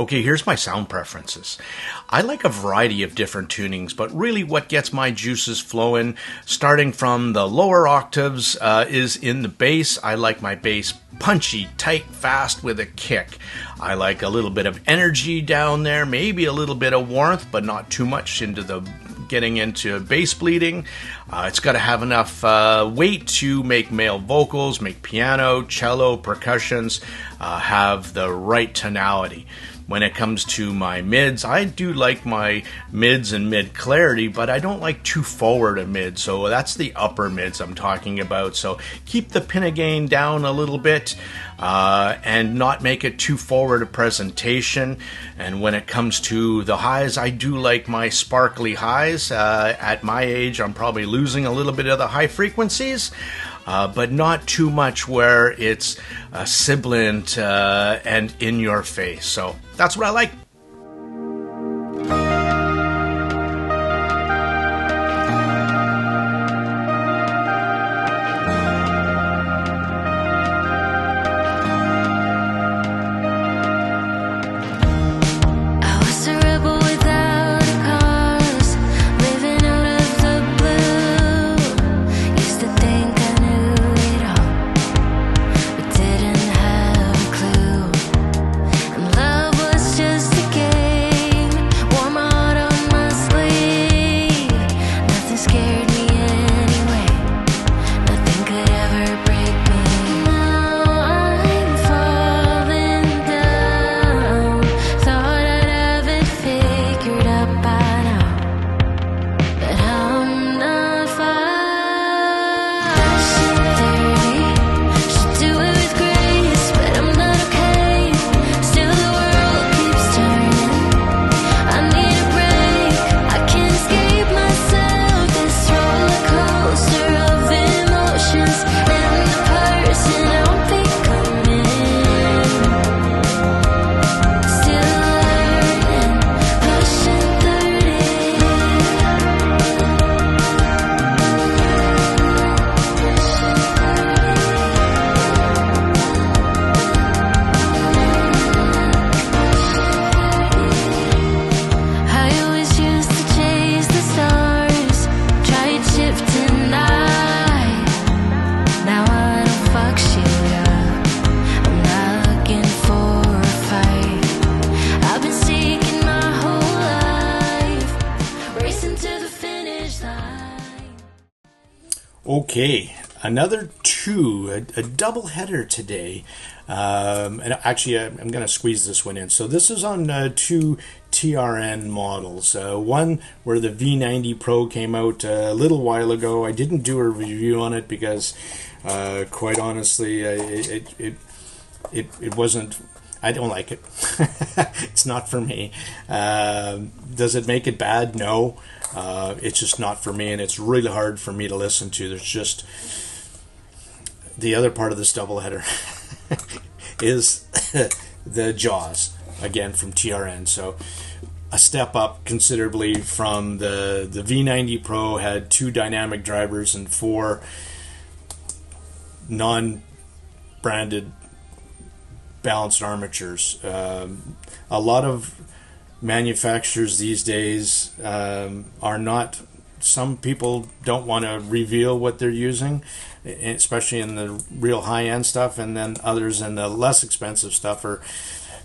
Okay, here's my sound preferences. I like a variety of different tunings, but really what gets my juices flowing, starting from the lower octaves, is in the bass. I like my bass punchy, tight, fast with a kick. I like a little bit of energy down there, maybe a little bit of warmth, but not too much getting into bass bleeding. It's got to have enough weight to make male vocals, make piano, cello, percussions, have the right tonality. When it comes to my mids, I do like my mids and mid clarity, but I don't like too forward a mid, so that's the upper mids I'm talking about. So keep the pinna gain down a little bit and not make it too forward a presentation. And when it comes to the highs, I do like my sparkly highs. At my age, I'm probably losing a little bit of the high frequencies. But not too much where it's sibilant and in your face. So that's what I like. Okay, another a double header today. And actually, I'm going to squeeze this one in. So this is on two TRN models. One where the V90 Pro came out a little while ago. I didn't do a review on it because, quite honestly, it wasn't. I don't like it. It's not for me. Does it make it bad? No. It's just not for me, and it's really hard for me to listen to. There's just the other part of this doubleheader is the Jaws, again from TRN. So a step up considerably from the V90 Pro. Had 2 dynamic drivers and 4 non-branded balanced armatures. A lot of manufacturers these days are not. Some people don't want to reveal what they're using, especially in the real high-end stuff, and then others in the less expensive stuff are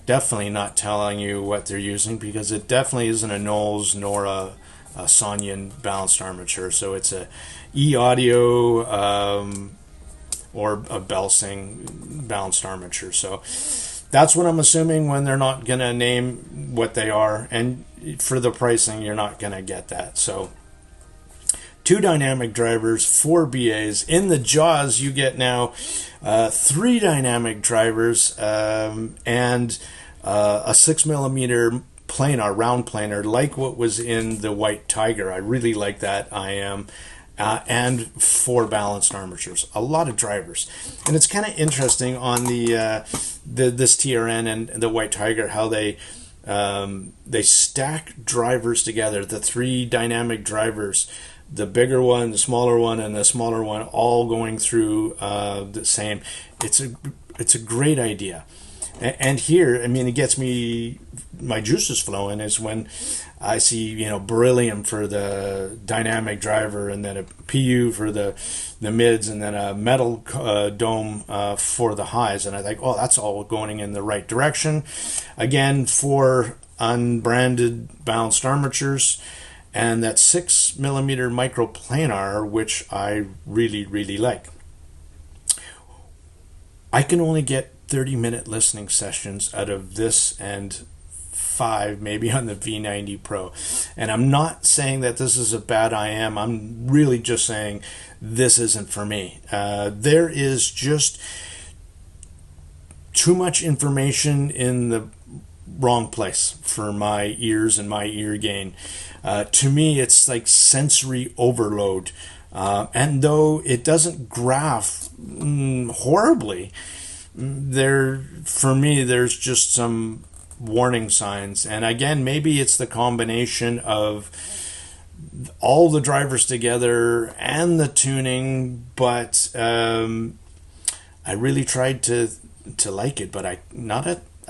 definitely not telling you what they're using, because it definitely isn't a Knowles nor a Sonyan balanced armature. So it's a E-Audio or a Belsing balanced armature. So that's what I'm assuming when they're not going to name what they are. And for the pricing, you're not going to get that. So 2 dynamic drivers, 4 BAs. In the Jaws, you get now 3 dynamic drivers and a 6mm planar, round planar, like what was in the White Tiger. I really like that. I am. And 4 balanced armatures. A lot of drivers. And it's kind of interesting on this TRN and the White Tiger how they stack drivers together. The 3 dynamic drivers, the bigger one, the smaller one, and the smaller one, all going through the same. It's a great idea. And here, I mean, it gets my juices flowing is when I see, you know, beryllium for the dynamic driver, and then a PU for the mids, and then a metal dome for the highs. And I think, oh, that's all going in the right direction. Again, for unbranded balanced armatures, and that 6mm microplanar, which I really, really like. I can only get 30-minute listening sessions out of this and 5 maybe on the V90 Pro. And I'm not saying that this is a bad IM. I'm really just saying this isn't for me. There is just too much information in the wrong place for my ears and my ear gain. To me, it's like sensory overload. And though it doesn't graph horribly, for me, there's just some warning signs. And again, maybe it's the combination of all the drivers together and the tuning, but I really tried to like it, but I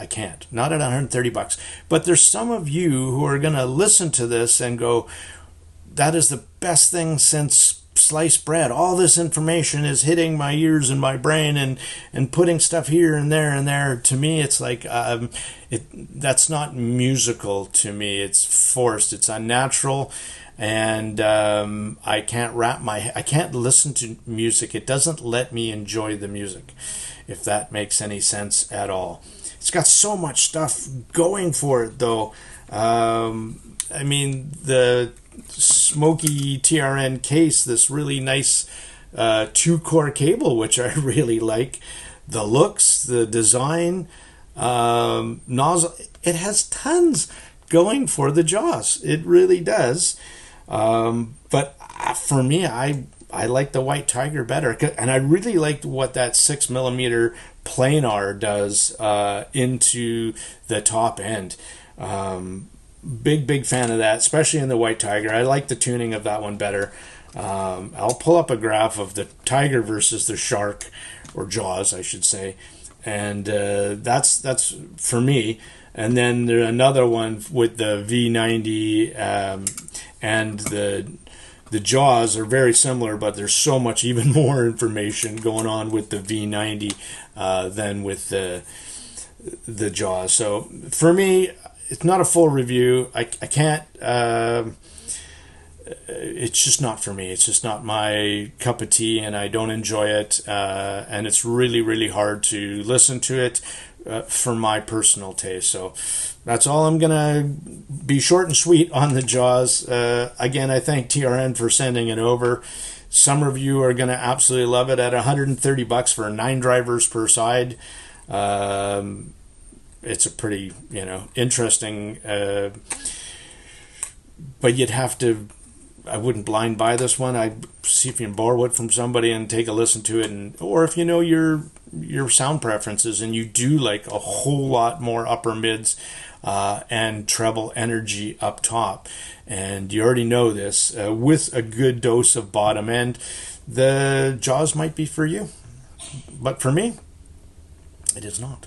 can't. Not at $130. But there's some of you who are going to listen to this and go, that is the best thing since sliced bread. All this information is hitting my ears and my brain and putting stuff here and there and there. To me, it's like that's not musical to me. It's forced. It's unnatural, and I can't listen to music. It doesn't let me enjoy the music, if that makes any sense at all. It's got so much stuff going for it, though. I mean, the smoky TRN case, this really nice 2-core cable, which I really like. The looks, the design, nozzle. It has tons going for the Jaws. It really does. But for me, I like the White Tiger better. And I really liked what that 6mm planar does into the top end. Big fan of that, especially in the White Tiger. I like the tuning of that one better. I'll pull up a graph of the Tiger versus the Shark, or Jaws, I should say, and that's for me. And then there's another one with the V90 and the Jaws are very similar, but there's so much even more information going on with the V90 than with the Jaws. So for me, it's not a full review. I can't. It's just not for me. It's just not my cup of tea, and I don't enjoy it. And it's really, really hard to listen to it for my personal taste. So that's all. I'm gonna be short and sweet on the Jaws. Again, I thank TRN for sending it over. Some of you are gonna absolutely love it at $130 for 9 drivers per side. It's a pretty, interesting, but you'd have to, I wouldn't blind buy this one. I'd see if you can borrow it from somebody and take a listen to it, or if you know your sound preferences and you do like a whole lot more upper mids and treble energy up top, and you already know this, with a good dose of bottom end, the Jaws might be for you. But for me, it is not.